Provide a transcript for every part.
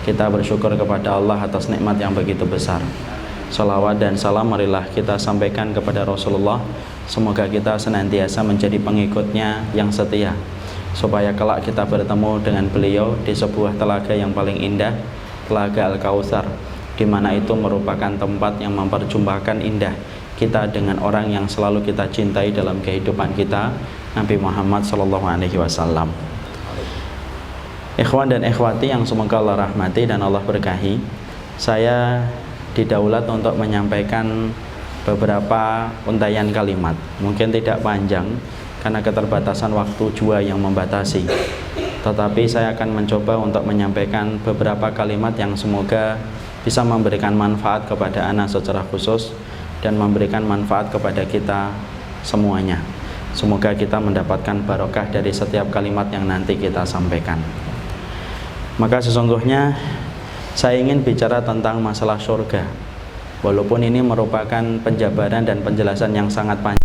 Kita bersyukur kepada Allah atas nikmat yang begitu besar. Salawat dan salam marilah kita sampaikan kepada Rasulullah. Semoga kita senantiasa menjadi pengikutnya yang setia, supaya kelak kita bertemu dengan beliau di sebuah telaga yang paling indah, Telaga Al-Kautsar, di mana itu merupakan tempat yang memperjumpakan indah kita dengan orang yang selalu kita cintai dalam kehidupan kita, Nabi Muhammad SAW. Ikhwan dan ikhwati yang semoga Allah rahmati dan Allah berkahi, saya didaulat untuk menyampaikan beberapa untayan kalimat. Mungkin tidak panjang karena keterbatasan waktu jua yang membatasi, tetapi saya akan mencoba untuk menyampaikan beberapa kalimat yang semoga bisa memberikan manfaat kepada anak secara khusus dan memberikan manfaat kepada kita semuanya. Semoga kita mendapatkan barokah dari setiap kalimat yang nanti kita sampaikan. Maka sesungguhnya saya ingin bicara tentang masalah surga. Walaupun ini merupakan penjabaran dan penjelasan yang sangat panjang,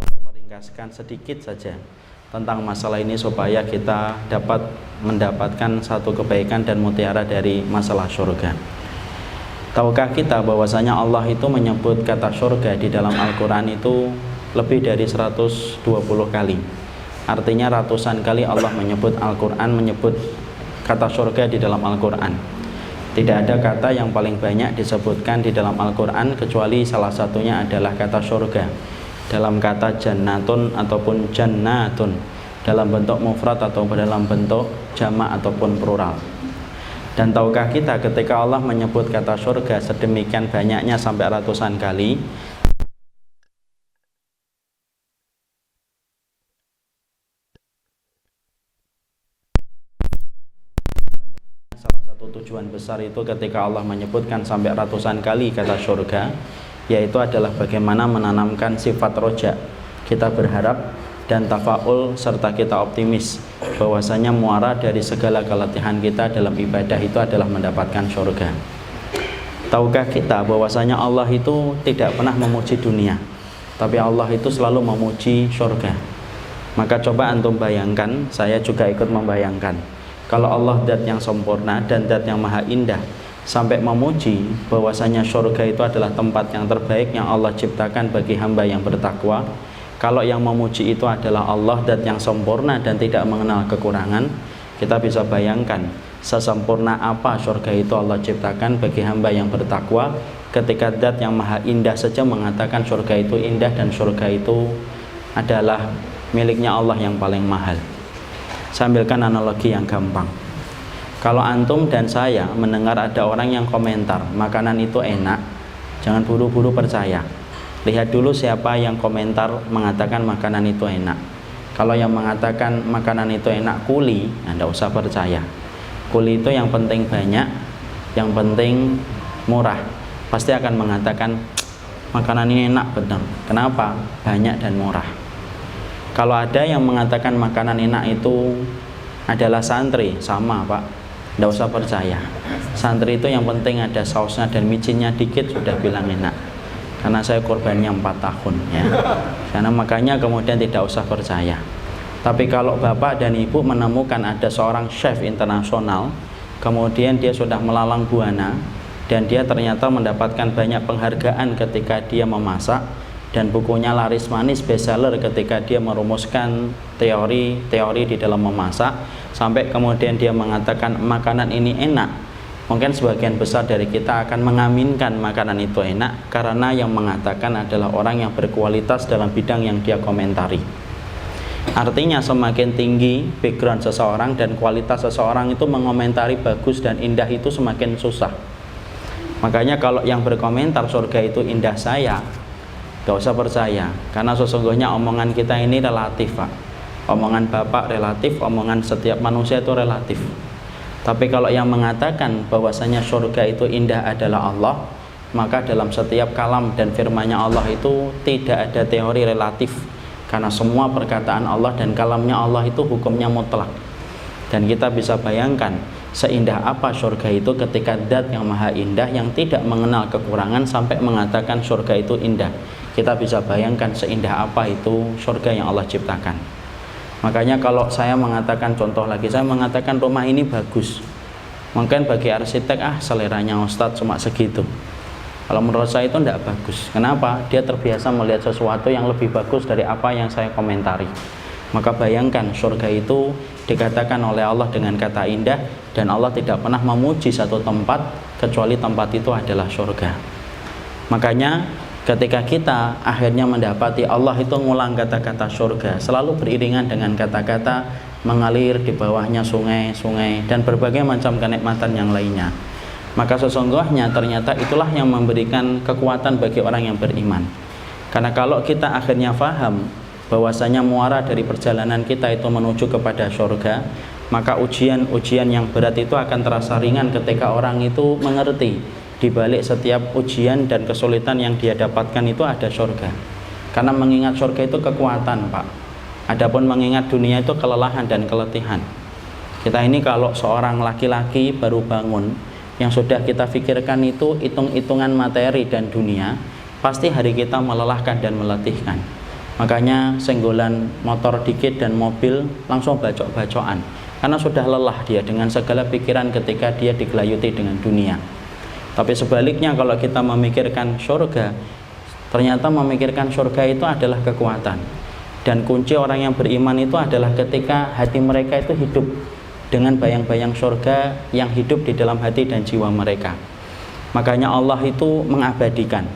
untuk meringkaskan sedikit saja tentang masalah ini supaya kita dapat mendapatkan satu kebaikan dan mutiara dari masalah surga. Tahukah kita bahwasanya Allah itu menyebut kata surga di dalam Al-Quran itu lebih dari 120 kali. Artinya ratusan kali Allah menyebut Al-Quran, menyebut kata surga di dalam Al-Quran. Tidak ada kata yang paling banyak disebutkan di dalam Al-Quran kecuali salah satunya adalah kata surga, dalam kata jannatun ataupun jannatun, dalam bentuk mufrad atau dalam bentuk jamak ataupun plural. Dan tahukah kita ketika Allah menyebut kata surga sedemikian banyaknya sampai ratusan kali, salah satu tujuan besar itu ketika Allah menyebutkan sampai ratusan kali kata surga, yaitu adalah bagaimana menanamkan sifat roja, kita berharap dan tafaul serta kita optimis bahwasanya muara dari segala keletihan kita dalam ibadah itu adalah mendapatkan surga. Tahukah kita bahwasanya Allah itu tidak pernah memuji dunia, tapi Allah itu selalu memuji surga. Maka coba antum bayangkan, saya juga ikut membayangkan, kalau Allah zat yang sempurna dan zat yang maha indah sampai memuji bahwasanya surga itu adalah tempat yang terbaik yang Allah ciptakan bagi hamba yang bertakwa. Kalau yang memuji itu adalah Allah zat yang sempurna dan tidak mengenal kekurangan, kita bisa bayangkan sesempurna apa surga itu Allah ciptakan bagi hamba yang bertakwa, ketika zat yang maha indah saja mengatakan surga itu indah dan surga itu adalah miliknya Allah yang paling mahal. Saya ambilkan analogi yang gampang. Kalau antum dan saya mendengar ada orang yang komentar makanan itu enak, jangan buru-buru percaya. Lihat dulu siapa yang komentar mengatakan makanan itu enak. Kalau yang mengatakan makanan itu enak kuli, Anda usah percaya. Kuli itu yang penting banyak, yang penting murah. Pasti akan mengatakan makanan ini enak benar. Kenapa? Banyak dan murah. Kalau ada yang mengatakan makanan enak itu adalah santri, sama Pak, tidak usah percaya. Santri itu yang penting ada sausnya dan micinnya dikit sudah bilang enak. Karena saya korbannya 4 tahun ya. Karena makanya kemudian tidak usah percaya. Tapi kalau bapak dan ibu menemukan ada seorang chef internasional, kemudian dia sudah melalang buana dan dia ternyata mendapatkan banyak penghargaan ketika dia memasak, dan bukunya laris manis bestseller ketika dia merumuskan teori-teori di dalam memasak, sampai kemudian dia mengatakan makanan ini enak. Mungkin sebagian besar dari kita akan mengaminkan makanan itu enak karena yang mengatakan adalah orang yang berkualitas dalam bidang yang dia komentari. Artinya semakin tinggi background seseorang dan kualitas seseorang itu mengomentari bagus dan indah itu semakin susah. Makanya kalau yang berkomentar surga itu indah saya, gak usah percaya, karena sesungguhnya omongan kita ini relatif Pak. Omongan bapak relatif, omongan setiap manusia itu relatif. Tapi kalau yang mengatakan bahwasanya surga itu indah adalah Allah, maka dalam setiap kalam dan firman-Nya Allah itu tidak ada teori relatif, karena semua perkataan Allah dan kalamnya Allah itu hukumnya mutlak. Dan kita bisa bayangkan seindah apa surga itu ketika zat yang maha indah yang tidak mengenal kekurangan sampai mengatakan surga itu indah. Kita bisa bayangkan seindah apa itu surga yang Allah ciptakan. Makanya kalau saya mengatakan, contoh lagi, saya mengatakan rumah ini bagus, mungkin bagi arsitek seleranya Ustadz cuma segitu. Kalau menurut saya itu tidak bagus. Kenapa? Dia terbiasa melihat sesuatu yang lebih bagus dari apa yang saya komentari. Maka bayangkan, surga itu dikatakan oleh Allah dengan kata indah, dan Allah tidak pernah memuji satu tempat kecuali tempat itu adalah surga. Makanya ketika kita akhirnya mendapati Allah itu ngulang kata-kata surga, selalu beriringan dengan kata-kata mengalir di bawahnya sungai-sungai dan berbagai macam kenikmatan yang lainnya. Maka sesungguhnya ternyata itulah yang memberikan kekuatan bagi orang yang beriman. Karena kalau kita akhirnya faham bahwasanya muara dari perjalanan kita itu menuju kepada surga, maka ujian-ujian yang berat itu akan terasa ringan ketika orang itu mengerti di balik setiap ujian dan kesulitan yang dia dapatkan itu ada surga. Karena mengingat surga itu kekuatan, Pak. Adapun mengingat dunia itu kelelahan dan keletihan. Kita ini kalau seorang laki-laki baru bangun, yang sudah kita pikirkan itu hitung-hitungan materi dan dunia, pasti hari kita melelahkan dan meletihkan. Makanya senggolan motor dikit dan mobil langsung bacok-bacokan, karena sudah lelah dia dengan segala pikiran ketika dia digelayuti dengan dunia. Tapi sebaliknya kalau kita memikirkan surga, ternyata memikirkan surga itu adalah kekuatan. Dan kunci orang yang beriman itu adalah ketika hati mereka itu hidup dengan bayang-bayang surga yang hidup di dalam hati dan jiwa mereka. Makanya Allah itu mengabadikan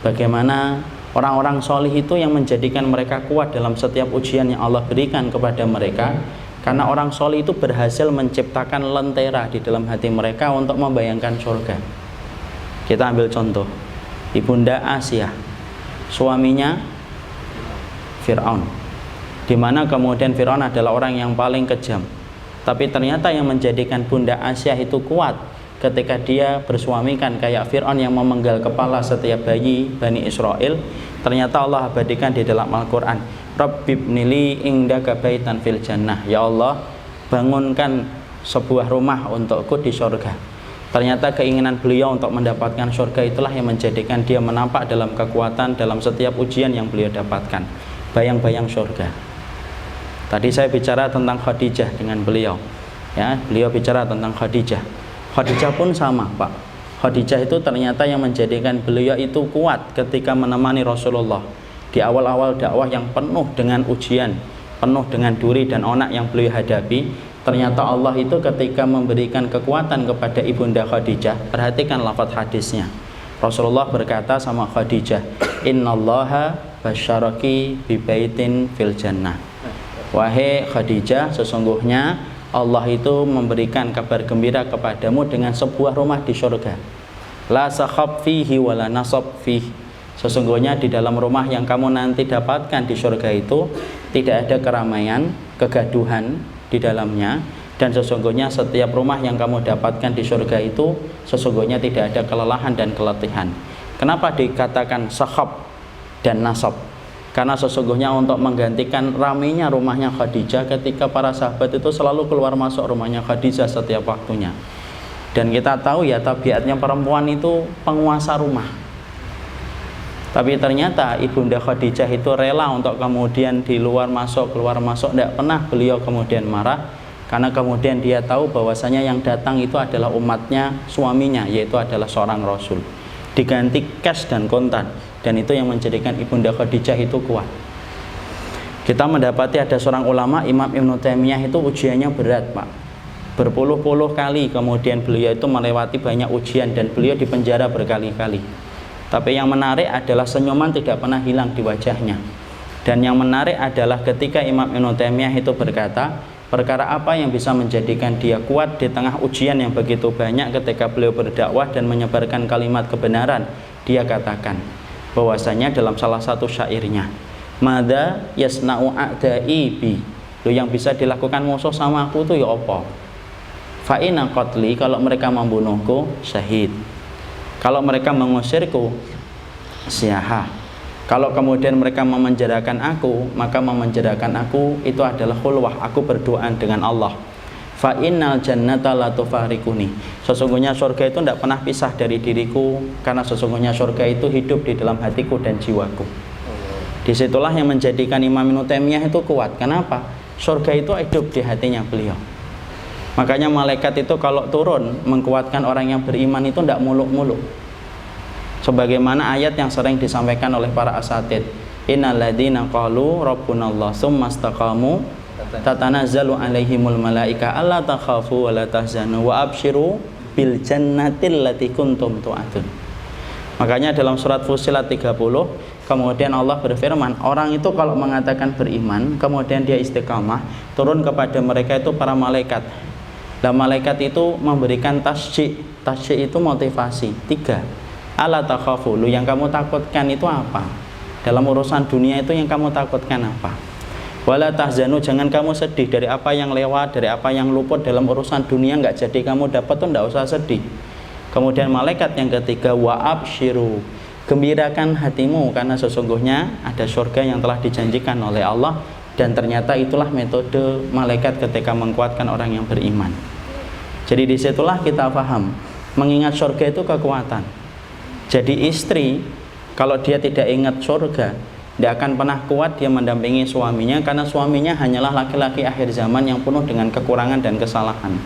bagaimana orang-orang solih itu yang menjadikan mereka kuat dalam setiap ujian yang Allah berikan kepada mereka. Karena orang solih itu berhasil menciptakan lentera di dalam hati mereka untuk membayangkan surga. Kita ambil contoh Ibunda Asia, suaminya Fir'aun, dimana kemudian Fir'aun adalah orang yang paling kejam. Tapi ternyata yang menjadikan Bunda Asia itu kuat ketika dia bersuamikan kayak Fir'aun yang memenggal kepala setiap bayi Bani Israel, ternyata Allah abadikan di dalam Al-Quran, Rabbibnili indaka baitan fil jannah, ya Allah bangunkan sebuah rumah untukku di surga. Ternyata keinginan beliau untuk mendapatkan surga itulah yang menjadikan dia menampak dalam kekuatan dalam setiap ujian yang beliau dapatkan. Bayang-bayang surga. Tadi saya bicara tentang Khadijah dengan beliau, ya, beliau bicara tentang Khadijah. Khadijah pun sama, Pak. Khadijah itu ternyata yang menjadikan beliau itu kuat ketika menemani Rasulullah di awal-awal dakwah yang penuh dengan ujian, penuh dengan duri dan onak yang beliau hadapi. Ternyata Allah itu ketika memberikan kekuatan kepada Ibunda Khadijah, perhatikan lafaz hadisnya. Rasulullah berkata sama Khadijah, Innallaha basyaraki bibaitin fil jannah. Wahai Khadijah, sesungguhnya Allah itu memberikan kabar gembira kepadamu dengan sebuah rumah di surga. La sakhab fihi wala nasab fihi. Sesungguhnya di dalam rumah yang kamu nanti dapatkan di surga itu tidak ada keramaian, kegaduhan di dalamnya, dan sesungguhnya setiap rumah yang kamu dapatkan di surga itu sesungguhnya tidak ada kelelahan dan keletihan. Kenapa dikatakan sakhab dan nasab? Karena sesungguhnya untuk menggantikan ramainya rumahnya Khadijah ketika para sahabat itu selalu keluar masuk rumahnya Khadijah setiap waktunya. Dan kita tahu ya tabiatnya perempuan itu penguasa rumah. Tapi ternyata Ibunda Khadijah itu rela untuk kemudian di luar masuk, keluar masuk. Tidak pernah beliau kemudian marah, karena kemudian dia tahu bahwasanya yang datang itu adalah umatnya suaminya, yaitu adalah seorang Rasul. Diganti cash dan kontan. Dan itu yang menjadikan Ibunda Khadijah itu kuat. Kita mendapati ada seorang ulama, Imam Ibnu Taimiyah, itu ujiannya berat, Pak. Berpuluh-puluh kali kemudian beliau itu melewati banyak ujian dan beliau dipenjara berkali-kali. Tapi yang menarik adalah senyuman tidak pernah hilang di wajahnya. Dan yang menarik adalah ketika Imam Ibnu Taimiyah itu berkata, perkara apa yang bisa menjadikan dia kuat di tengah ujian yang begitu banyak ketika beliau berdakwah dan menyebarkan kalimat kebenaran. Dia katakan bahwasanya dalam salah satu syairnya, Mada yasna'u a'da'i bi, yang bisa dilakukan musuh sama aku tuh ya apa? Fa'ina qatli, kalau mereka membunuhku syahid, kalau mereka mengusirku siyahah, kalau kemudian mereka memenjarakan aku, maka memenjarakan aku itu adalah khulwah, aku berdoa dengan Allah. Fa'innal jannata la tufarikuni, sesungguhnya surga itu tidak pernah pisah dari diriku, karena sesungguhnya surga itu hidup di dalam hatiku dan jiwaku. Disitulah yang menjadikan Imam Ibnu Taimiyah itu kuat. Kenapa? surga itu hidup di hatinya beliau. Makanya malaikat itu kalau turun menguatkan orang yang beriman itu tidak muluk-muluk. Sebagaimana ayat yang sering disampaikan oleh para asatid, innal ladzina qalu rabbunallah tsumma istaqamu tatanazzalu alaihimul malaika alla takhafu wa la tahzanu wa abshiru bil jannatil lati kuntum tu'adun. Makanya dalam surat Fussilat 30 kemudian Allah berfirman, orang itu kalau mengatakan beriman kemudian dia istiqamah, turun kepada mereka itu para malaikat. Dan malaikat itu memberikan tasjik. Tasjik itu motivasi. 3. Ala takhafu, lu yang kamu takutkan itu apa? Dalam urusan dunia itu yang kamu takutkan apa? Wala tahzanu, jangan kamu sedih dari apa yang lewat, dari apa yang luput dalam urusan dunia nggak jadi kamu dapat tuh nggak usah sedih. Kemudian malaikat yang ketiga, wa abshiru, gembirakan hatimu karena sesungguhnya ada surga yang telah dijanjikan oleh Allah. Dan ternyata itulah metode malaikat ketika menguatkan orang yang beriman. Jadi disitulah kita paham, mengingat surga itu kekuatan. Jadi istri kalau dia tidak ingat surga, dia akan pernah kuat dia mendampingi suaminya, karena suaminya hanyalah laki-laki akhir zaman yang penuh dengan kekurangan dan kesalahan.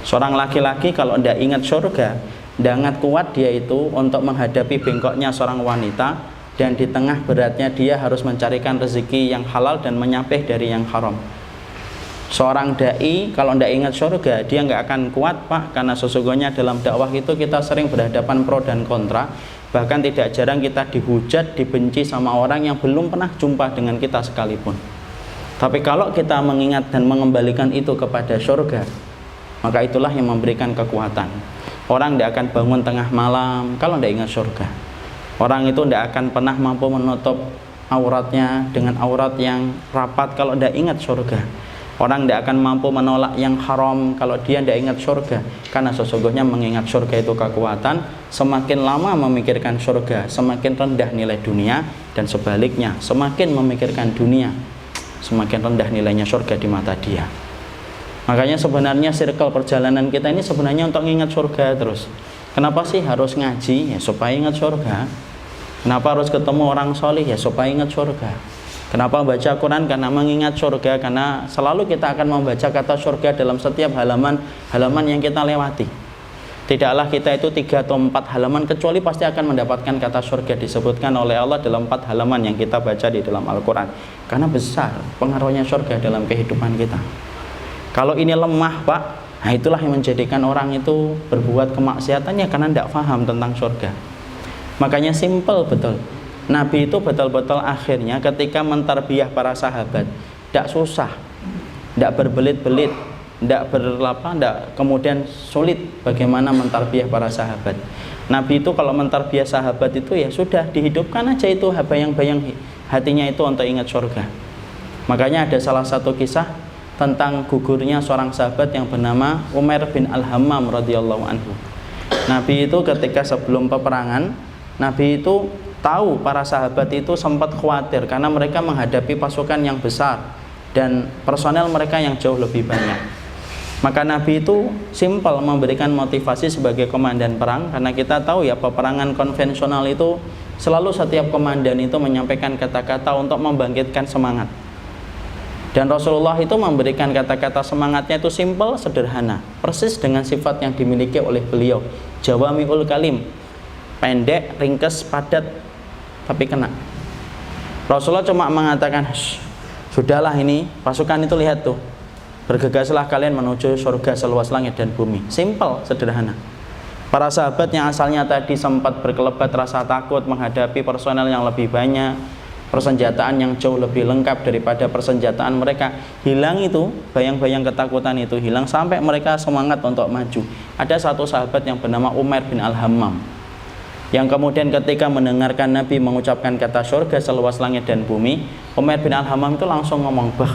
Seorang laki-laki kalau tidak ingat surga, sangat kuat dia itu untuk menghadapi bengkoknya seorang wanita, dan di tengah beratnya dia harus mencarikan rezeki yang halal dan menyapih dari yang haram. Seorang dai kalau tidak ingat surga, dia nggak akan kuat, Pak, karena sesungguhnya dalam dakwah itu kita sering berhadapan pro dan kontra. Bahkan tidak jarang kita dihujat, dibenci sama orang yang belum pernah jumpa dengan kita sekalipun. Tapi kalau kita mengingat dan mengembalikan itu kepada surga, maka itulah yang memberikan kekuatan. Orang tidak akan bangun tengah malam kalau tidak ingat surga. Orang itu tidak akan pernah mampu menutup auratnya dengan aurat yang rapat kalau tidak ingat surga. Orang tidak akan mampu menolak yang haram kalau dia tidak ingat surga. Karena sesungguhnya mengingat surga itu kekuatan. Semakin lama memikirkan surga, semakin rendah nilai dunia. Dan sebaliknya, semakin memikirkan dunia, semakin rendah nilainya surga di mata dia. Makanya sebenarnya circle perjalanan kita ini sebenarnya untuk mengingat surga terus. Kenapa sih harus ngaji? Ya supaya ingat surga. Kenapa harus ketemu orang solih? Ya supaya ingat surga. Kenapa baca Quran? Karena mengingat surga. Karena selalu kita akan membaca kata surga dalam setiap halaman yang kita lewati. Tidaklah kita itu 3 atau 4 halaman kecuali pasti akan mendapatkan kata surga disebutkan oleh Allah dalam 4 halaman yang kita baca di dalam Al-Quran. Karena besar pengaruhnya surga dalam kehidupan kita. Kalau ini lemah, Pak, nah itulah yang menjadikan orang itu berbuat kemaksiatannya karena tidak paham tentang surga. Makanya simple betul. Nabi itu betul-betul akhirnya ketika mentarbiyah para sahabat, tidak susah, tidak berbelit-belit, tidak kemudian sulit bagaimana mentarbiyah para sahabat. Nabi itu kalau mentarbiyah sahabat itu ya sudah dihidupkan aja itu bayang-bayang hatinya itu untuk ingat surga. Makanya ada salah satu kisah tentang gugurnya seorang sahabat yang bernama Umair bin Al-Hammam radhiyallahu anhu. Nabi itu ketika sebelum peperangan, Nabi itu tahu para sahabat itu sempat khawatir karena mereka menghadapi pasukan yang besar dan personel mereka yang jauh lebih banyak. Maka Nabi itu simpel memberikan motivasi sebagai komandan perang, karena kita tahu ya peperangan konvensional itu selalu setiap komandan itu menyampaikan kata-kata untuk membangkitkan semangat. Dan Rasulullah itu memberikan kata-kata semangatnya itu simpel, sederhana, persis dengan sifat yang dimiliki oleh beliau. Jawami'ul kalim, pendek, ringkes, padat, tapi kena. Rasulullah cuma mengatakan, sudahlah ini pasukan itu lihat tuh, bergegaslah kalian menuju surga seluas langit dan bumi. Simple, sederhana. Para sahabat yang asalnya tadi sempat berkelebat rasa takut menghadapi personel yang lebih banyak, persenjataan yang jauh lebih lengkap daripada persenjataan mereka, hilang itu, bayang-bayang ketakutan itu hilang sampai mereka semangat untuk maju. Ada satu sahabat yang bernama Umair bin Al-Hammam, yang kemudian ketika mendengarkan Nabi mengucapkan kata surga seluas langit dan bumi, Umair bin Al-Hammam itu langsung ngomong bah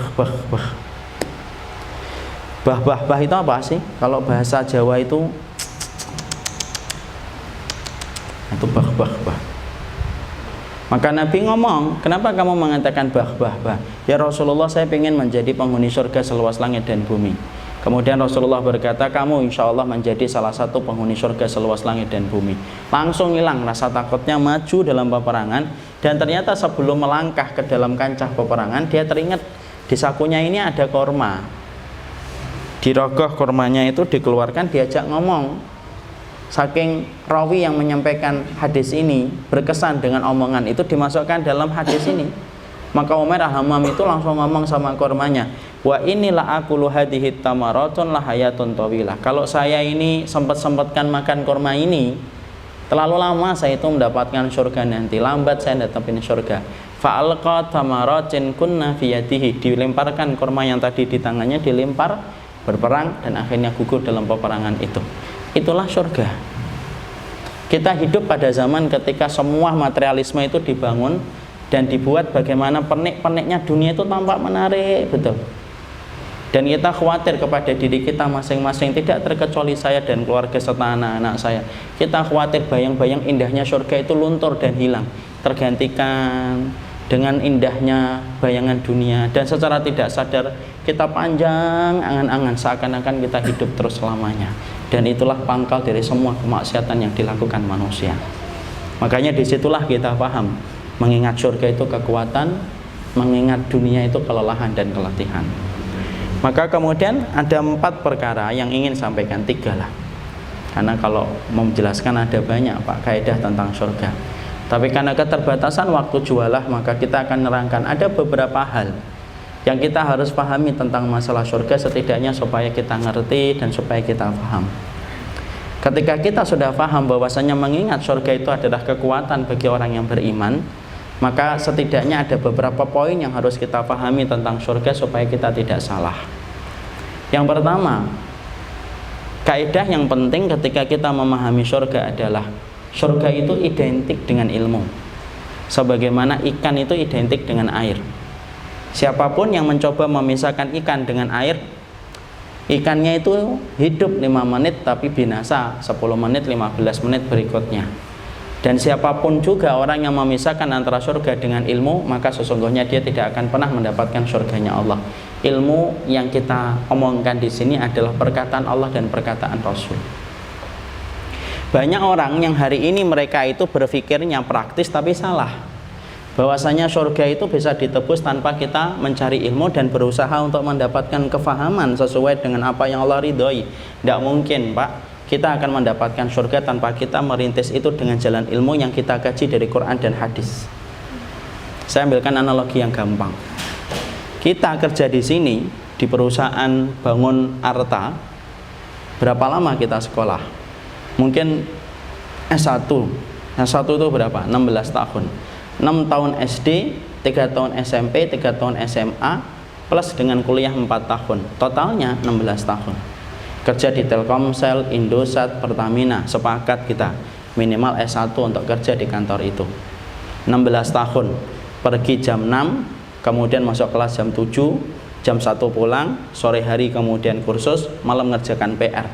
itu apa sih? Kalau bahasa Jawa itu bah. Maka Nabi ngomong, kenapa kamu mengatakan bah? Ya Rasulullah, saya ingin menjadi penghuni surga seluas langit dan bumi. Kemudian Rasulullah berkata, kamu insya Allah menjadi salah satu penghuni surga seluas langit dan bumi. Langsung hilang rasa takutnya, maju dalam peperangan. Dan ternyata sebelum melangkah ke dalam kancah peperangan, dia teringat Di sakunya ini ada korma. Di rogoh kormanya itu dikeluarkan, diajak ngomong. Saking rawi yang menyampaikan hadis ini berkesan dengan omongan itu, dimasukkan dalam hadis ini. Maka Umar Al-Hammam itu langsung ngomong sama kormanya, wa inilah akulu hadhihi tamaratun lahayatun tawilah. Kalau saya ini sempat-sempatkan makan korma ini, terlalu lama saya itu mendapatkan surga nanti, lambat saya datapin surga. Fa'alqa tamaratin kunna fi yadihi, dilemparkan korma yang tadi di tangannya, dilempar, berperang, dan akhirnya gugur dalam peperangan itu. Itulah surga. Kita hidup pada zaman ketika semua materialisme itu dibangun dan dibuat bagaimana pernik-perniknya dunia itu tampak menarik betul. Dan kita khawatir kepada diri kita masing-masing, tidak terkecuali saya dan keluarga serta anak-anak saya. Kita khawatir bayang-bayang indahnya surga itu luntur dan hilang, tergantikan dengan indahnya bayangan dunia, dan secara tidak sadar kita panjang angan-angan seakan-akan kita hidup terus selamanya. Dan itulah pangkal dari semua kemaksiatan yang dilakukan manusia. Makanya disitulah kita paham, mengingat surga itu kekuatan, mengingat dunia itu kelelahan dan keletihan. Maka kemudian ada 4 perkara yang ingin sampaikan, 3 lah. Karena kalau mau menjelaskan ada banyak Pak kaidah tentang surga. Tapi karena keterbatasan waktu jualah, maka kita akan nerangkan ada beberapa hal yang kita harus pahami tentang masalah surga, setidaknya supaya kita ngerti dan supaya kita paham. Ketika kita sudah paham bahwasanya mengingat surga itu adalah kekuatan bagi orang yang beriman, maka setidaknya ada beberapa poin yang harus kita pahami tentang surga supaya kita tidak salah. Yang pertama, kaidah yang penting ketika kita memahami surga adalah surga itu identik dengan ilmu, sebagaimana ikan itu identik dengan air. Siapapun yang mencoba memisahkan ikan dengan air, ikannya itu hidup 5 menit tapi binasa 10 menit, 15 menit berikutnya. Dan siapapun juga orang yang memisahkan antara surga dengan ilmu, maka sesungguhnya dia tidak akan pernah mendapatkan surganya Allah. Ilmu yang kita omongkan di sini adalah perkataan Allah dan perkataan Rasul. Banyak orang yang hari ini mereka itu berpikirnya praktis tapi salah, bahwasanya surga itu bisa ditebus tanpa kita mencari ilmu dan berusaha untuk mendapatkan kefahaman sesuai dengan apa yang Allah ridhoi. Tidak mungkin Pak, kita akan mendapatkan surga tanpa kita merintis itu dengan jalan ilmu yang kita kaji dari Quran dan hadis. Saya ambilkan analogi yang gampang. Kita kerja di sini di perusahaan bangun Arta, berapa lama kita sekolah? Mungkin S1. S1 itu berapa? 16 tahun. 6 tahun SD, 3 tahun SMP, 3 tahun SMA, plus dengan kuliah 4 tahun. Totalnya 16 tahun. Kerja di Telkomsel, Indosat, Pertamina, sepakat kita minimal S1 untuk kerja di kantor itu. 16 tahun, pergi jam 6, kemudian masuk kelas jam 7, jam 1 pulang, sore hari kemudian kursus, malam ngerjakan PR.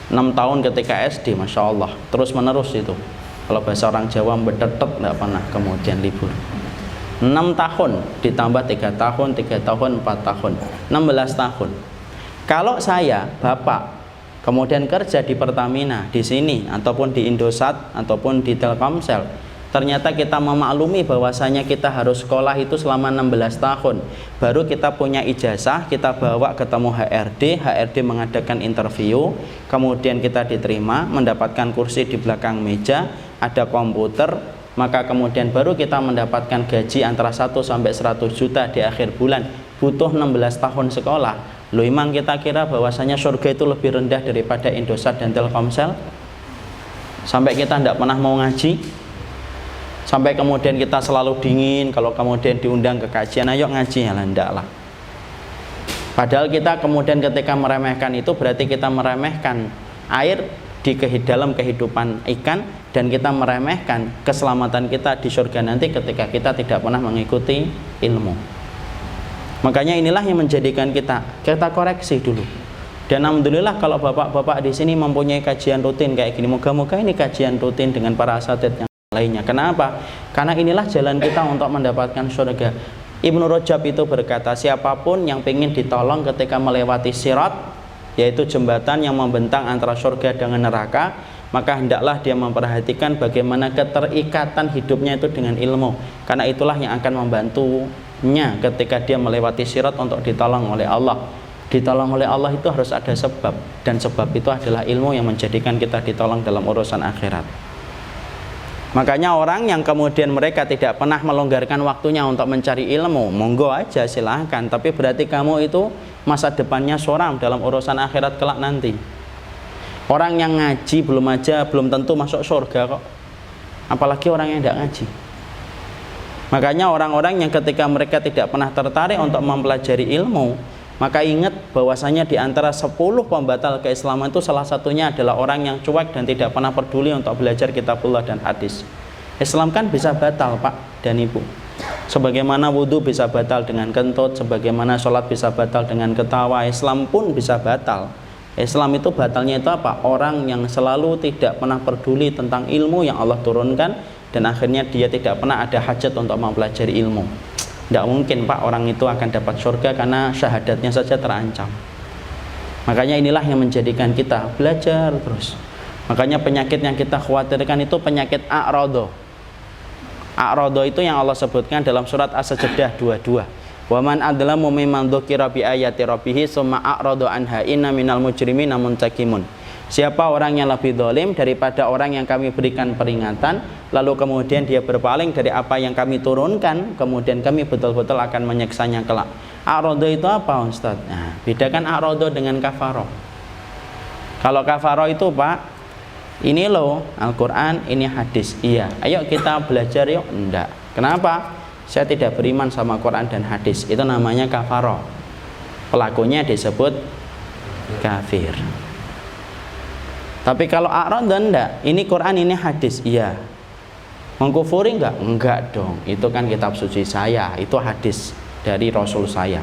6 tahun ketika SD, Masya Allah, terus menerus itu. Kalau bahasa orang Jawa betetet, tidak pernah kemudian libur. 6 tahun ditambah 3 tahun, 3 tahun, 4 tahun, 16 tahun. Kalau saya, Bapak, kemudian kerja di Pertamina, di sini, ataupun di Indosat, ataupun di Telkomsel, ternyata kita memaklumi bahwasanya kita harus sekolah itu selama 16 tahun. Baru kita punya ijazah, kita bawa ketemu HRD mengadakan interview, kemudian kita diterima, mendapatkan kursi di belakang meja, ada komputer, maka kemudian baru kita mendapatkan gaji antara 1 sampai 100 juta di akhir bulan. Butuh 16 tahun sekolah. Loh, emang kita kira bahwasanya surga itu lebih rendah daripada Indosat dan Telkomsel? Sampai kita tidak pernah mau ngaji, sampai kemudian kita selalu dingin kalau kemudian diundang ke kajian, ayo ngaji, ya enggak lah. Padahal kita kemudian ketika meremehkan itu berarti kita meremehkan air di dalam kehidupan ikan, dan kita meremehkan keselamatan kita di surga nanti ketika kita tidak pernah mengikuti ilmu. Makanya inilah yang menjadikan kita koreksi dulu. Dan alhamdulillah kalau bapak-bapak di sini mempunyai kajian rutin kayak gini, moga-moga ini kajian rutin dengan para asatidz yang lainnya. Kenapa? Karena inilah jalan kita untuk mendapatkan surga. Ibnu Rajab itu berkata, siapapun yang ingin ditolong ketika melewati sirat, yaitu jembatan yang membentang antara surga dengan neraka, maka hendaklah dia memperhatikan bagaimana keterikatan hidupnya itu dengan ilmu, karena itulah yang akan membantu sebabnya ketika dia melewati sirat untuk ditolong oleh Allah. Ditolong oleh Allah itu harus ada sebab, dan sebab itu adalah ilmu yang menjadikan kita ditolong dalam urusan akhirat. Makanya orang yang kemudian mereka tidak pernah melonggarkan waktunya untuk mencari ilmu, monggo aja silahkan, tapi berarti kamu itu masa depannya suram dalam urusan akhirat kelak nanti. Orang yang ngaji belum tentu masuk surga kok, apalagi orang yang tidak ngaji. Makanya orang-orang yang ketika mereka tidak pernah tertarik untuk mempelajari ilmu, maka ingat bahwasanya di antara 10 pembatal keislaman itu salah satunya adalah orang yang cuek dan tidak pernah peduli untuk belajar kitabullah dan hadis. Islam kan bisa batal, Pak dan Ibu. Sebagaimana wudhu bisa batal dengan kentut, sebagaimana sholat bisa batal dengan ketawa, Islam pun bisa batal. Islam itu batalnya itu apa? Orang yang selalu tidak pernah peduli tentang ilmu yang Allah turunkan, dan akhirnya dia tidak pernah ada hajat untuk mempelajari ilmu. Tidak mungkin, Pak, orang itu akan dapat surga karena syahadatnya saja terancam. Makanya inilah yang menjadikan kita belajar terus. Makanya penyakit yang kita khawatirkan itu penyakit a'rado. A'rado itu yang Allah sebutkan dalam surat As-Sajdah 22. Wa man adlamu mimman dzukira bi ayati rabbih summa a'rada anha inna minal mujrimina muntakimun. Siapa orang yang lebih zalim daripada orang yang kami berikan peringatan lalu kemudian dia berpaling dari apa yang kami turunkan, kemudian kami betul-betul akan menyiksanya kelak. A'rada itu apa, Ustaz? Nah, bedakan a'rada dengan kafaroh. Kalau kafaroh itu, Pak, ini loh Al-Quran, ini hadis. Iya, ayo kita belajar yuk. Enggak. Kenapa? Saya tidak beriman sama Quran dan hadis. Itu namanya kafaroh. Pelakunya disebut kafir. Tapi kalau a'rad enggak, ini Quran, ini hadis, iya. Mengkufuri enggak? Enggak dong. Itu kan kitab suci saya, itu hadis dari Rasul saya.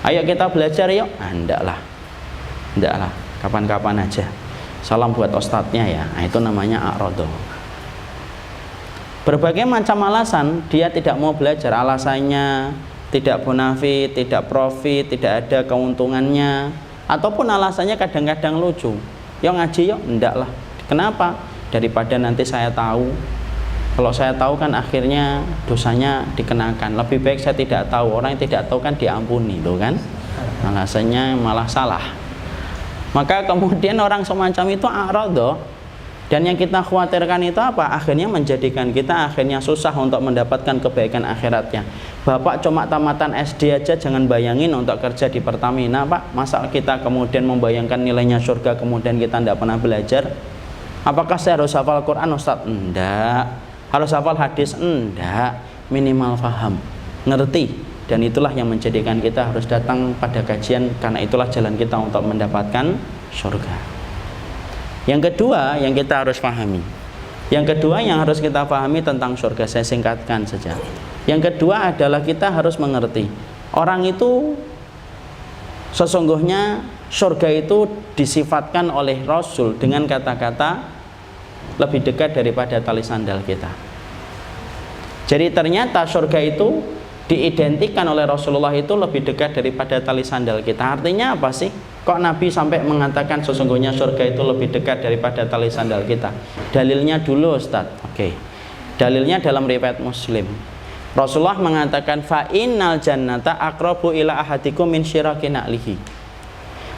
Ayo kita belajar yuk. Enggak lah. Enggak lah. Kapan-kapan aja. Salam buat ustadznya ya. Nah, itu namanya a'rad. Berbagai macam alasan dia tidak mau belajar. Alasannya tidak bonafit, tidak profit, tidak ada keuntungannya, ataupun alasannya kadang-kadang lucu. Yuk ngaji yuk, enggak lah. Kenapa? Daripada nanti saya tahu. Kalau saya tahu kan akhirnya dosanya dikenakan. Lebih baik saya tidak tahu. Orang yang tidak tahu kan diampuni, tuh kan? Alasannya malah salah. Maka kemudian orang semacam itu a'rado. Dan yang kita khawatirkan itu apa? Akhirnya menjadikan kita akhirnya susah untuk mendapatkan kebaikan akhiratnya. Bapak cuma tamatan SD aja jangan bayangin untuk kerja di Pertamina, Pak. Masa kita kemudian membayangkan nilainya surga kemudian kita tidak pernah belajar? Apakah saya harus hafal Quran, Ustaz? Enggak. Harus hafal hadis? Enggak. Minimal paham, ngerti. Dan itulah yang menjadikan kita harus datang pada kajian, karena itulah jalan kita untuk mendapatkan surga. Yang kedua yang kita harus pahami, yang kedua yang harus kita pahami tentang surga, saya singkatkan saja. Yang kedua adalah kita harus mengerti orang itu sesungguhnya surga itu disifatkan oleh Rasul dengan kata-kata lebih dekat daripada tali sandal kita. Jadi ternyata surga itu diidentikan oleh Rasulullah itu lebih dekat daripada tali sandal kita. Artinya apa sih? Kok Nabi sampai mengatakan sesungguhnya surga itu lebih dekat daripada tali sandal kita? Dalilnya dulu, Ustaz. Oke. Dalilnya dalam riwayat Muslim. Rasulullah mengatakan fa innal jannata aqrabu ila ahadikum min syiraki na'lihi.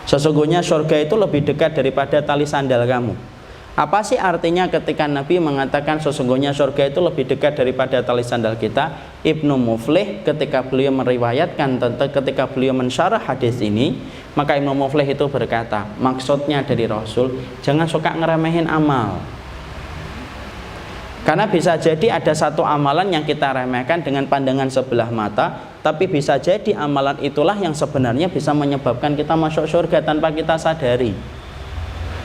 Sesungguhnya surga itu lebih dekat daripada tali sandal kamu. Apa sih artinya ketika Nabi mengatakan sesungguhnya surga itu lebih dekat daripada tali sandal kita? Ibnu Muflih ketika beliau meriwayatkan ketika beliau mensyarah hadis ini, maka Ibnu Muflih itu berkata, maksudnya dari Rasul, jangan suka ngeremehin amal. Karena bisa jadi ada satu amalan yang kita remehkan dengan pandangan sebelah mata, tapi bisa jadi amalan itulah yang sebenarnya bisa menyebabkan kita masuk surga tanpa kita sadari.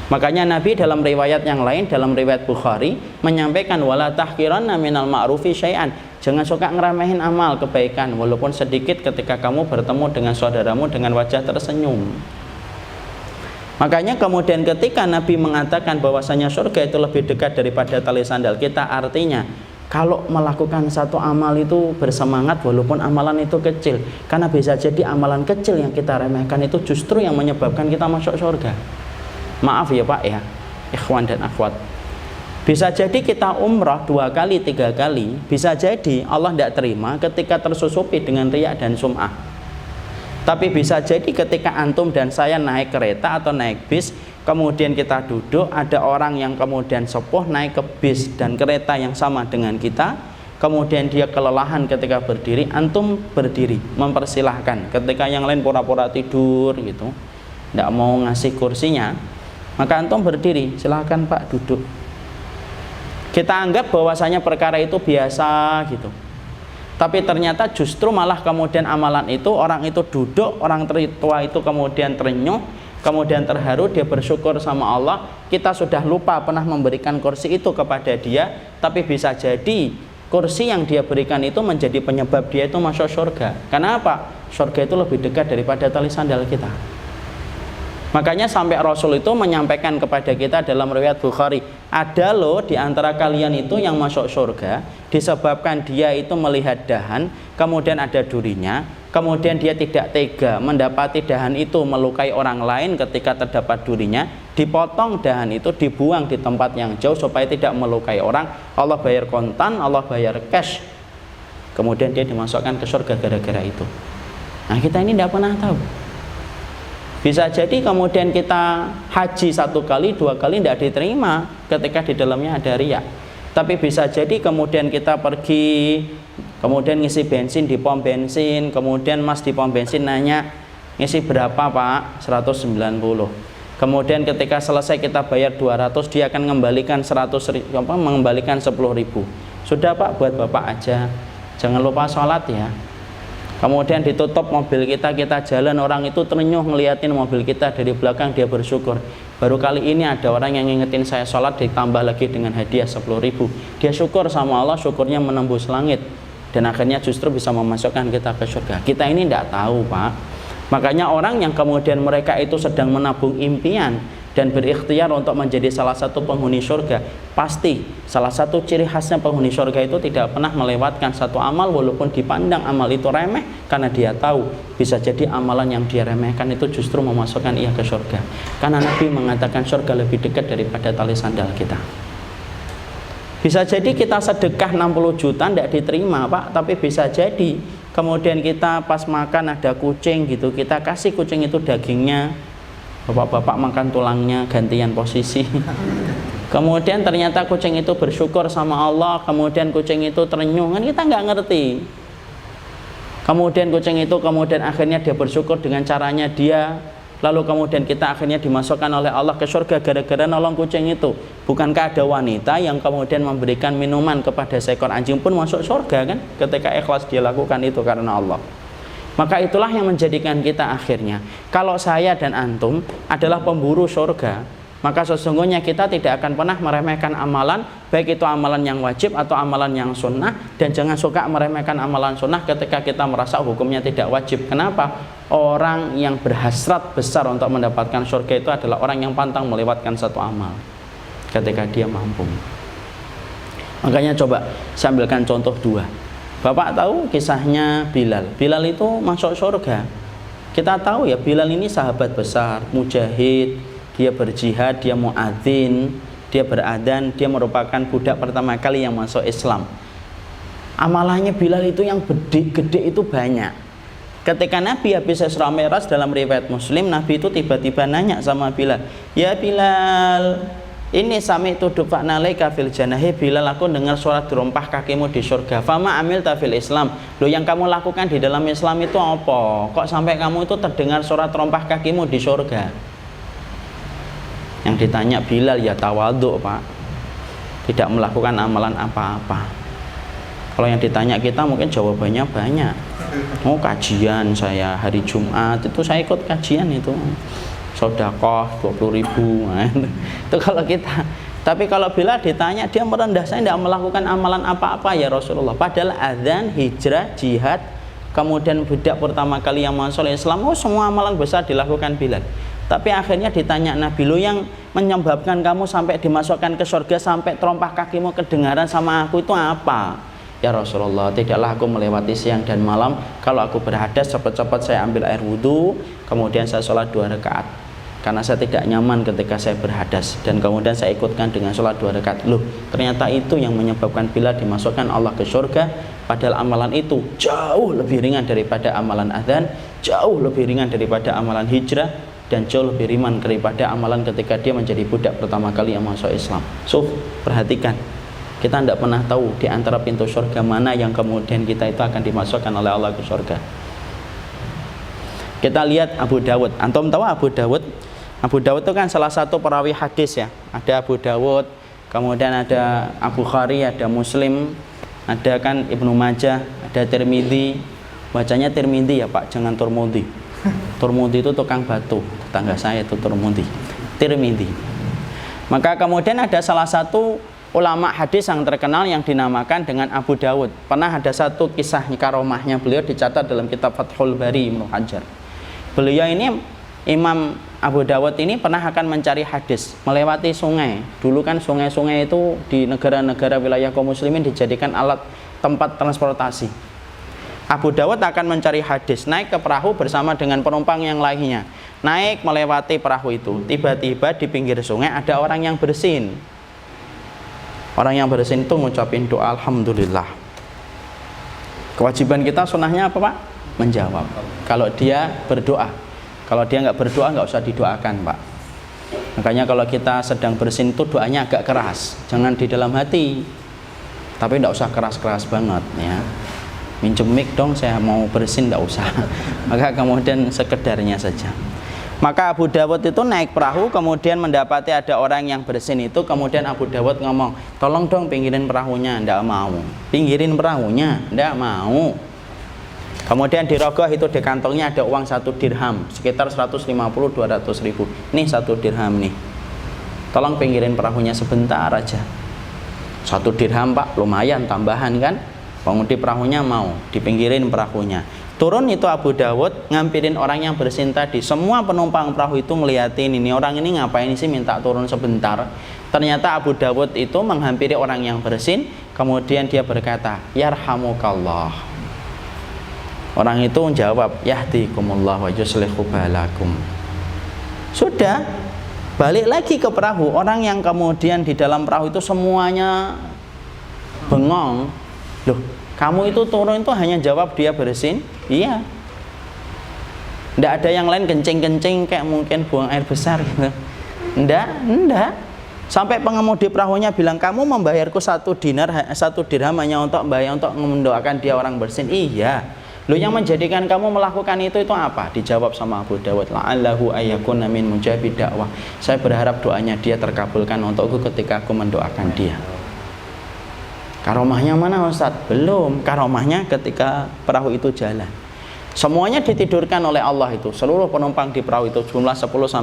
Makanya Nabi dalam riwayat yang lain, dalam riwayat Bukhari, menyampaikan wala tahqiranna minal ma'rufi syai'an. Jangan suka ngeremehin amal kebaikan walaupun sedikit ketika kamu bertemu dengan saudaramu dengan wajah tersenyum. Makanya kemudian ketika Nabi mengatakan bahwasanya surga itu lebih dekat daripada tali sandal kita, artinya kalau melakukan satu amal itu bersemangat walaupun amalan itu kecil. Karena bisa jadi amalan kecil yang kita remehkan itu justru yang menyebabkan kita masuk surga. Maaf ya Pak ya, ikhwan dan akhwat. Bisa jadi kita umrah 2 kali, 3 kali, bisa jadi Allah tidak terima ketika tersusupi dengan riya dan sum'ah. Tapi bisa jadi ketika antum dan saya naik kereta atau naik bis, kemudian kita duduk, ada orang yang kemudian sepuh naik ke bis dan kereta yang sama dengan kita, kemudian dia kelelahan ketika berdiri, antum berdiri, mempersilahkan. Ketika yang lain pura-pura tidur gitu, tidak mau ngasih kursinya, maka antum berdiri, silahkan Pak duduk. Kita anggap bahwasanya perkara itu biasa gitu. Tapi ternyata justru malah kemudian amalan itu, orang itu duduk, orang tua itu kemudian terenyuh, kemudian terharu, dia bersyukur sama Allah. Kita sudah lupa pernah memberikan kursi itu kepada dia, tapi bisa jadi kursi yang dia berikan itu menjadi penyebab dia itu masuk surga. Karena apa? Surga itu lebih dekat daripada tali sandal kita. Makanya sampai Rasul itu menyampaikan kepada kita dalam riwayat Bukhari, ada loh di antara kalian itu yang masuk surga disebabkan dia itu melihat dahan, kemudian ada durinya, kemudian dia tidak tega mendapati dahan itu melukai orang lain ketika terdapat durinya, dipotong dahan itu, dibuang di tempat yang jauh supaya tidak melukai orang. Allah bayar kontan, Allah bayar cash, kemudian dia dimasukkan ke surga gara-gara itu. Nah, kita ini tidak pernah tahu. Bisa jadi kemudian kita haji 1 kali, 2 kali tidak diterima ketika di dalamnya ada riya. Tapi bisa jadi kemudian kita pergi, kemudian ngisi bensin di pom bensin, kemudian mas di pom bensin nanya, ngisi berapa Pak? 190. Kemudian ketika selesai kita bayar 200, dia akan mengembalikan 10.000. Sudah Pak, buat Bapak aja. Jangan lupa sholat ya. Kemudian ditutup mobil kita, kita jalan, orang itu terenyuh ngeliatin mobil kita dari belakang, dia bersyukur. Baru kali ini ada orang yang ngingetin saya sholat, ditambah lagi dengan hadiah 10.000. Dia syukur sama Allah, syukurnya menembus langit. Dan akhirnya justru bisa memasukkan kita ke surga. Kita ini tidak tahu Pak. Makanya orang yang kemudian mereka itu sedang menabung impian dan berikhtiar untuk menjadi salah satu penghuni surga, pasti salah satu ciri khasnya penghuni surga itu tidak pernah melewatkan satu amal walaupun dipandang amal itu remeh, karena dia tahu bisa jadi amalan yang dia remehkan itu justru memasukkan ia ke surga. Karena Nabi mengatakan surga lebih dekat daripada tali sandal kita. Bisa jadi kita sedekah 60 juta tidak diterima Pak, tapi bisa jadi kemudian kita pas makan ada kucing gitu, kita kasih kucing itu dagingnya, bapak-bapak makan tulangnya, gantian posisi. Kemudian ternyata kucing itu bersyukur sama Allah, kemudian kucing itu terenyuh, kan kita nggak ngerti. Kemudian kucing itu kemudian akhirnya dia bersyukur dengan caranya dia, lalu kemudian kita akhirnya dimasukkan oleh Allah ke surga gara-gara nolong kucing itu. Bukankah ada wanita yang kemudian memberikan minuman kepada seekor anjing pun masuk surga kan, ketika ikhlas dia lakukan itu karena Allah. Maka itulah yang menjadikan kita akhirnya, kalau saya dan antum adalah pemburu surga, maka sesungguhnya kita tidak akan pernah meremehkan amalan, baik itu amalan yang wajib atau amalan yang sunnah. Dan jangan suka meremehkan amalan sunnah ketika kita merasa hukumnya tidak wajib. Kenapa? Orang yang berhasrat besar untuk mendapatkan surga itu adalah orang yang pantang melewatkan satu amal ketika dia mampu. Makanya coba saya ambilkan contoh 2. Bapak tahu kisahnya Bilal. Bilal itu masuk surga. Kita tahu ya, Bilal ini sahabat besar, mujahid, dia berjihad, dia muadzin, dia beradan, dia merupakan budak pertama kali yang masuk Islam. Amalannya Bilal itu yang gede itu banyak. Ketika Nabi habis Isra Mi'raj dalam riwayat Muslim, Nabi itu tiba-tiba nanya sama Bilal, "Ya Bilal, ini sami tu dufa'na laika fil jannah." Bilal, aku dengar suara terompah kakimu di surga. Fama amil tafil Islam. Loh, yang kamu lakukan di dalam Islam itu apa? Kok sampai kamu itu terdengar suara terompah kakimu di surga? Yang ditanya Bilal ya tawadhu Pak, tidak melakukan amalan apa-apa. Kalau yang ditanya kita mungkin jawabannya banyak. Oh, kajian saya hari Jumat itu saya ikut kajian itu. Sedekah 20.000. Nah, itu kalau kita. Tapi kalau Bilal ditanya, dia merendah, saya tidak melakukan amalan apa-apa ya Rasulullah. Padahal azan, hijrah, jihad, kemudian budak pertama kali yang masuk Islam, oh semua amalan besar dilakukan Bilal. Tapi akhirnya ditanya Nabi, lo yang menyebabkan kamu sampai dimasukkan ke surga, sampai terompah kakimu kedengaran sama aku itu apa? Ya Rasulullah, tidaklah aku melewati siang dan malam, kalau aku berhadas cepat-cepat saya ambil air wudhu, kemudian saya sholat 2 rakaat. karena saya tidak nyaman ketika saya berhadas, dan kemudian saya ikutkan dengan sholat 2 rakaat. Loh, ternyata itu yang menyebabkan Bilal dimasukkan Allah ke surga, padahal amalan itu jauh lebih ringan daripada amalan adzan, jauh lebih ringan daripada amalan hijrah, dan jauh lebih ringan daripada amalan ketika dia menjadi budak pertama kali yang masuk Islam. So, perhatikan, kita tidak pernah tahu di antara pintu surga mana yang kemudian kita itu akan dimasukkan oleh Allah ke surga. Kita lihat Abu Dawud. Antum tahu Abu Dawud? Abu Dawud itu kan salah satu perawi hadis ya. Ada Abu Dawud, kemudian ada Abu Khari, ada Muslim, ada kan Ibnu Majah, ada Tirmidzi. Bacanya Tirmidzi ya Pak, jangan Turmudi. Turmudi itu tukang batu, tetangga saya itu Turmudi. Tirmidzi. Maka kemudian ada salah satu ulama hadis yang terkenal yang dinamakan dengan Abu Dawud. Pernah ada satu kisah karomahnya beliau dicatat dalam kitab Fathul Bari Ibnu Hajar. Beliau ini, Imam Abu Dawud ini pernah akan mencari hadis melewati sungai. Dulu kan sungai-sungai itu di negara-negara wilayah kaum muslimin dijadikan alat tempat transportasi. Abu Dawud akan mencari hadis, naik ke perahu bersama dengan penumpang yang lainnya. Naik melewati perahu itu, tiba-tiba di pinggir sungai ada orang yang bersin. Orang yang bersin itu ngucapin doa Alhamdulillah. Kewajiban kita sunnahnya apa Pak? Menjawab. Kalau dia berdoa, kalau dia nggak berdoa nggak usah didoakan Pak. Makanya kalau kita sedang bersin itu doanya agak keras, jangan di dalam hati, tapi nggak usah keras-keras banget ya. Minjem mic dong, saya mau bersin, nggak usah. Maka kemudian sekedarnya saja. Maka Abu Dawud itu naik perahu, kemudian mendapati ada orang yang bersin itu, kemudian Abu Dawud ngomong, tolong dong pinggirin perahunya. Nggak mau. Pinggirin perahunya, nggak mau. Kemudian di rogoh itu di kantongnya ada uang 1 dirham, sekitar 150-200 ribu. Nih 1 dirham nih, tolong pinggirin perahunya sebentar aja. 1 dirham Pak, lumayan tambahan kan. Pengemudi perahunya mau, dipinggirin perahunya. Turun itu Abu Dawud, ngampirin orang yang bersin tadi. Semua penumpang perahu itu ngeliatin, ini orang ini ngapain sih minta turun sebentar. Ternyata Abu Dawud itu menghampiri orang yang bersin, kemudian dia berkata, Yarhamukallah. Orang itu menjawab, Yahdikumullah wa yuslihu balakum. Sudah, balik lagi ke perahu. Orang yang kemudian di dalam perahu itu semuanya bengong. Loh, kamu itu turun itu hanya jawab dia bersin? Iya. Nggak ada yang lain kencing-kencing kayak mungkin buang air besar gitu. Nggak. Sampai pengemudi perahunya bilang, kamu membayarku 1 dirham hanya untuk bayar untuk mendoakan dia orang bersin? Iya. Loh, yang menjadikan kamu melakukan itu apa? Dijawab sama Abu Dawud, la'allahu ayyakuna min mujabid dakwah. Saya berharap doanya dia terkabulkan untukku ketika aku mendoakan dia. Karomahnya mana Ustaz? Belum. Karomahnya ketika perahu itu jalan. Semuanya ditidurkan oleh Allah itu. Seluruh penumpang di perahu itu jumlah 10-15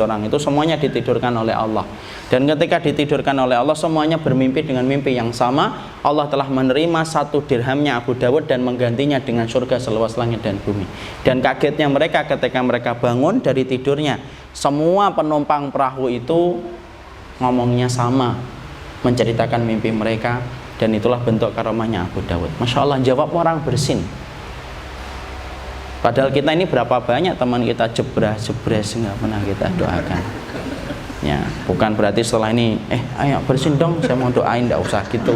orang itu semuanya ditidurkan oleh Allah. Dan ketika ditidurkan oleh Allah semuanya bermimpi dengan mimpi yang sama. Allah telah menerima 1 dirhamnya Abu Dawud dan menggantinya dengan surga seluas langit dan bumi. Dan kagetnya mereka ketika mereka bangun dari tidurnya, semua penumpang perahu itu ngomongnya sama, menceritakan mimpi mereka. Dan itulah bentuk karomahnya Abu Dawud. Masya Allah, jawab orang bersin. Padahal kita ini berapa banyak teman kita jebres nggak pernah kita doakan. Ya, bukan berarti setelah ini, ayo bersin dong, saya mau doain, nggak usah gitu.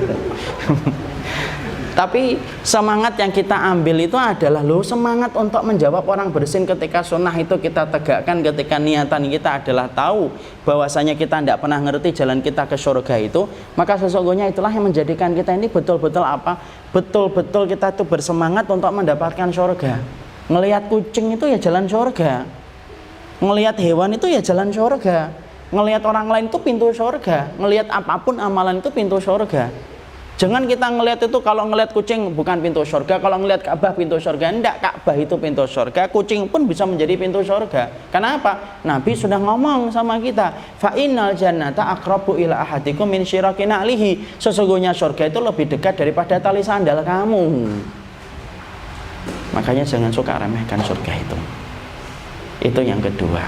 Tapi semangat yang kita ambil itu adalah semangat untuk menjawab orang bersin ketika sunnah itu kita tegakkan, ketika niatan kita adalah tahu bahwasanya kita tidak pernah ngerti jalan kita ke surga itu, maka sesungguhnya itulah yang menjadikan kita ini betul-betul betul-betul kita itu bersemangat untuk mendapatkan surga. Ngelihat kucing itu ya jalan surga, ngelihat hewan itu ya jalan surga, ngelihat orang lain itu pintu surga, ngelihat apapun amalan itu pintu surga. Jangan kita ngelihat itu, kalau ngelihat kucing bukan pintu surga, kalau ngelihat Ka'bah pintu surga. Enggak, Ka'bah itu pintu surga, kucing pun bisa menjadi pintu surga. Kenapa? Nabi sudah ngomong sama kita, fa innal jannata aqrabu ila ahadikum min syiraki na'lihi. Sesungguhnya surga itu lebih dekat daripada tali sandal kamu. Makanya jangan suka remehkan surga itu. Itu yang kedua.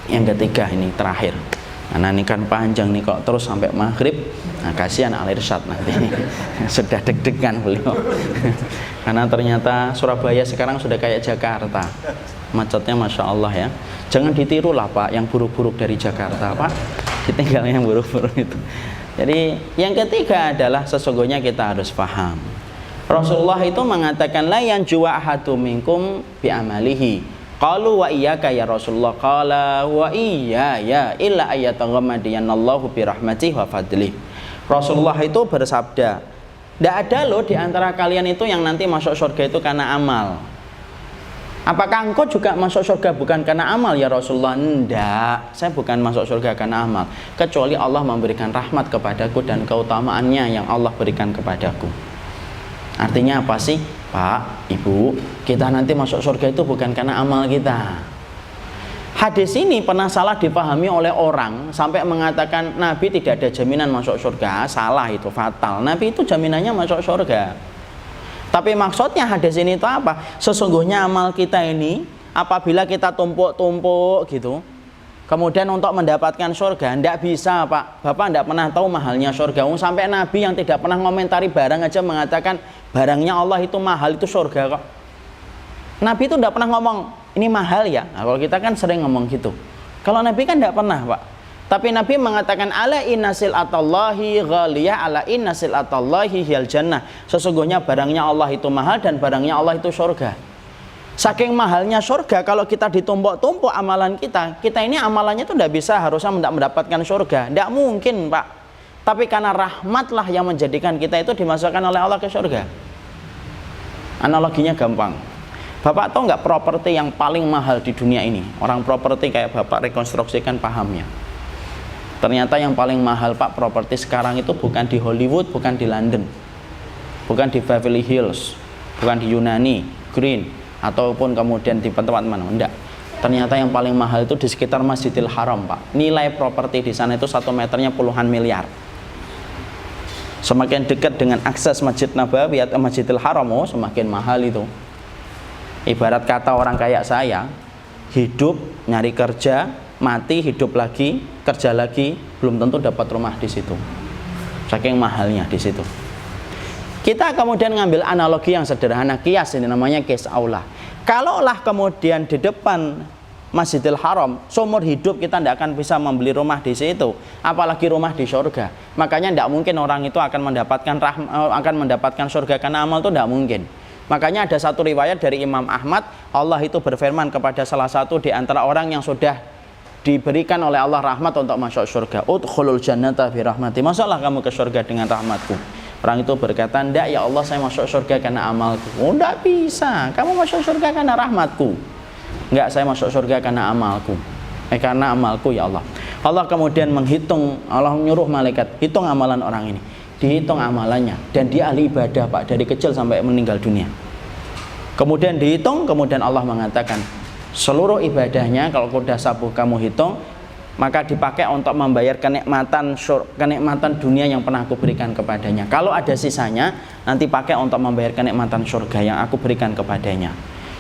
Yang ketiga ini terakhir. Nah, ini kan panjang nih kok terus sampai maghrib. Nah, kasihan Al Irsyad nanti sudah deg-degan beliau. Karena ternyata Surabaya sekarang sudah kayak Jakarta, macetnya Masya Allah ya. Jangan ditiru lah Pak yang buruk-buruk dari Jakarta Pak, ditinggal yang buruk-buruk itu. Jadi yang ketiga adalah sesungguhnya kita harus paham, Rasulullah itu mengatakan la yanjuwa ahadum minkum bi amalihi. Qalu wa iyyaka ya Rasulullah, qala wa iya ya illa ayataghammadiyannallahu bi rahmatihi wa fadlihi. Rasulullah itu bersabda, tidak ada loh di antara kalian itu yang nanti masuk surga itu karena amal. Apakah engkau juga masuk surga bukan karena amal ya Rasulullah? Tidak, saya bukan masuk surga karena amal, kecuali Allah memberikan rahmat kepadaku dan keutamaannya yang Allah berikan kepadaku. Artinya apa sih Pak, Ibu? Kita nanti masuk surga itu bukan karena amal kita. Hadis ini pernah salah dipahami oleh orang sampai mengatakan Nabi tidak ada jaminan masuk surga. Salah, itu fatal. Nabi itu jaminannya masuk surga. Tapi maksudnya hadis ini itu apa? Sesungguhnya amal kita ini apabila kita tumpuk-tumpuk gitu, kemudian untuk mendapatkan surga, tidak bisa Pak. Bapak tidak pernah tahu mahalnya surga. Sampai Nabi yang tidak pernah ngomentari barang aja mengatakan barangnya Allah itu mahal, itu surga kok. Nabi itu tidak pernah ngomong ini mahal ya. Nah, kalau kita kan sering ngomong gitu. Kalau Nabi kan tidak pernah Pak. Tapi Nabi mengatakan ala innasil atallahi ghaliyah ala innasil atallahi hiyal jannah. Sesungguhnya barangnya Allah itu mahal dan barangnya Allah itu surga. Saking mahalnya surga, kalau kita ditumpuk-tumpuk amalan kita ini amalannya itu tidak bisa harusnya mendapatkan surga. Tidak mungkin Pak. Tapi karena rahmatlah yang menjadikan kita itu dimasukkan oleh Allah ke surga. Analoginya gampang. Bapak tahu nggak properti yang paling mahal di dunia ini? Orang properti kayak Bapak rekonstruksikan pahamnya. Ternyata yang paling mahal Pak properti sekarang itu bukan di Hollywood, bukan di London, bukan di Beverly Hills, bukan di Yunani, Green, ataupun kemudian di tempat mana, enggak. Ternyata yang paling mahal itu di sekitar Masjidil Haram Pak. Nilai properti di sana itu 1 meternya puluhan miliar. Semakin dekat dengan akses Masjid Nabawi atau Masjidil Haram, oh semakin mahal itu. Ibarat kata orang kayak saya, hidup, nyari kerja, mati, hidup lagi, kerja lagi, belum tentu dapat rumah di situ. Saking mahalnya di situ. Kita kemudian ngambil analogi yang sederhana, kias, ini namanya kias aula. Kalaulah kemudian di depan Masjidil Haram seumur hidup kita tidak akan bisa membeli rumah di situ, apalagi rumah di surga. Makanya tidak mungkin orang itu akan mendapatkan surga karena amal itu tidak mungkin. Makanya ada satu riwayat dari Imam Ahmad, Allah itu berfirman kepada salah satu di antara orang yang sudah diberikan oleh Allah rahmat untuk masuk surga, udkhulul jannata bi rahmati, masuklah kamu ke surga dengan rahmatku. Orang itu berkata, enggak ya Allah, saya masuk surga karena amalku. Oh, enggak bisa, kamu masuk surga karena rahmatku. Enggak, saya masuk surga karena amalku. Karena amalku ya Allah. Allah kemudian menghitung, Allah menyuruh malaikat, hitung amalan orang ini. Dihitung amalannya, dan dia ahli ibadah Pak, dari kecil sampai meninggal dunia. Kemudian dihitung, kemudian Allah mengatakan seluruh ibadahnya kalau sudah sabuh kamu hitung, maka dipakai untuk membayar kenikmatan dunia yang pernah aku berikan kepadanya. Kalau ada sisanya, nanti pakai untuk membayar kenikmatan surga yang aku berikan kepadanya.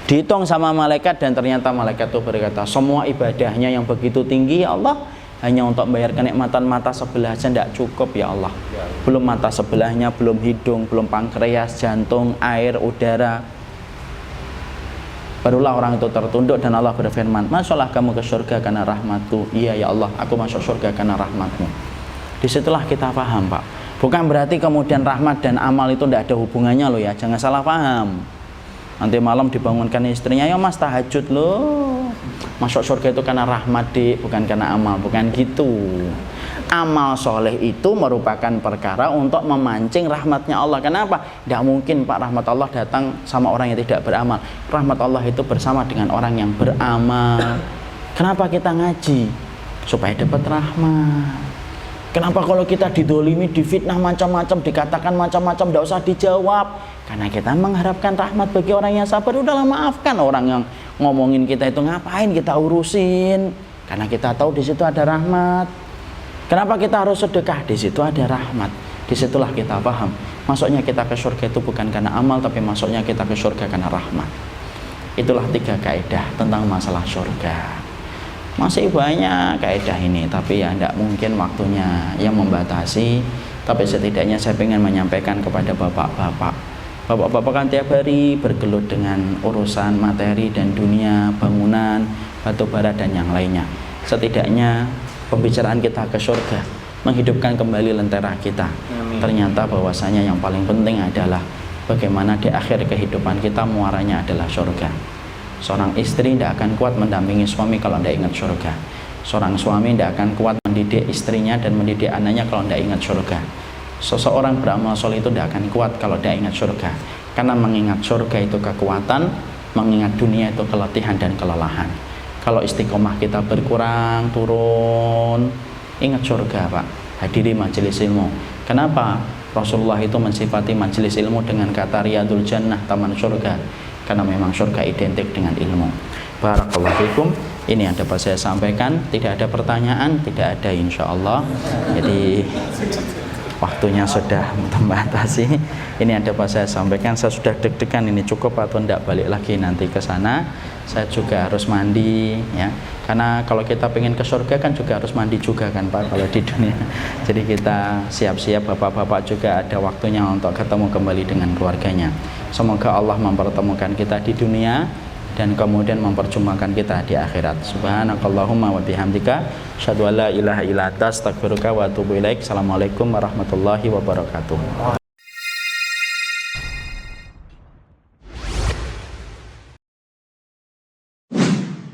Dihitung sama malaikat, dan ternyata malaikat itu berkata, semua ibadahnya yang begitu tinggi ya Allah, hanya untuk membayar kenikmatan mata sebelah saja tidak cukup ya Allah. Belum mata sebelahnya, belum hidung, belum pankreas, jantung, air, udara. Barulah orang itu tertunduk dan Allah berfirman, masuklah kamu ke surga karena rahmatku. Iya ya Allah, aku masuk surga karena rahmatmu. Disitulah kita paham Pak. Bukan berarti kemudian rahmat dan amal itu tidak ada hubungannya loh ya, jangan salah paham. Nanti malam dibangunkan istrinya, ya mas tahajud loh, masuk surga itu karena rahmat dik, bukan karena amal. Bukan gitu. Amal soleh itu merupakan perkara untuk memancing rahmatnya Allah. Kenapa? Tidak mungkin Pak rahmat Allah datang sama orang yang tidak beramal. Rahmat Allah itu bersama dengan orang yang beramal. Kenapa kita ngaji? Supaya dapat rahmat. Kenapa kalau kita didolimi, difitnah macam-macam, dikatakan macam-macam, tidak usah dijawab? Karena kita mengharapkan rahmat bagi orang yang sabar. Udahlah, maafkan orang yang ngomongin kita itu, ngapain kita urusin? Karena kita tahu di situ ada rahmat. Kenapa kita harus sedekah? Di situ ada rahmat. Disitulah kita paham. Masuknya kita ke surga itu bukan karena amal, tapi masuknya kita ke surga karena rahmat. Itulah 3 kaidah tentang masalah surga. Masih banyak kaidah ini, tapi ya tidak mungkin waktunya yang membatasi. Tapi setidaknya saya ingin menyampaikan kepada bapak-bapak, Bapak-bapak kan tiap hari bergelut dengan urusan materi dan dunia, bangunan, batu bara dan yang lainnya. Setidaknya pembicaraan kita ke surga, menghidupkan kembali lentera kita. Amin. Ternyata bahwasanya yang paling penting adalah bagaimana di akhir kehidupan kita muaranya adalah surga. Seorang istri tidak akan kuat mendampingi suami kalau tidak ingat surga. Seorang suami tidak akan kuat mendidik istrinya dan mendidik anaknya kalau tidak ingat surga. Seseorang beramal soleh itu tidak akan kuat kalau tidak ingat surga. Karena mengingat surga itu kekuatan, mengingat dunia itu keletihan dan kelelahan. Kalau istiqomah kita berkurang, turun, ingat surga Pak, hadiri majelis ilmu. Kenapa? Rasulullah itu mensifati majelis ilmu dengan kata riyadul jannah, taman surga. Karena memang surga identik dengan ilmu. Barakallahu fikum. Ini yang dapat saya sampaikan. Tidak ada pertanyaan, tidak ada insya Allah. Jadi waktunya sudah membatasi. Ini yang dapat saya sampaikan. Saya sudah deg-degan ini cukup atau tidak balik lagi nanti ke sana. Saya juga harus mandi ya. Karena kalau kita pengen ke surga kan juga harus mandi juga kan Pak kalau di dunia. Jadi kita siap-siap, bapak-bapak juga ada waktunya untuk ketemu kembali dengan keluarganya. Semoga Allah mempertemukan kita di dunia dan kemudian memperjumpakan kita di akhirat. Subhanakallahumma wa bihamdika asyhadu an la ilaha illa anta astaghfiruka wa atubu ilaik. Assalamualaikum warahmatullahi wabarakatuh.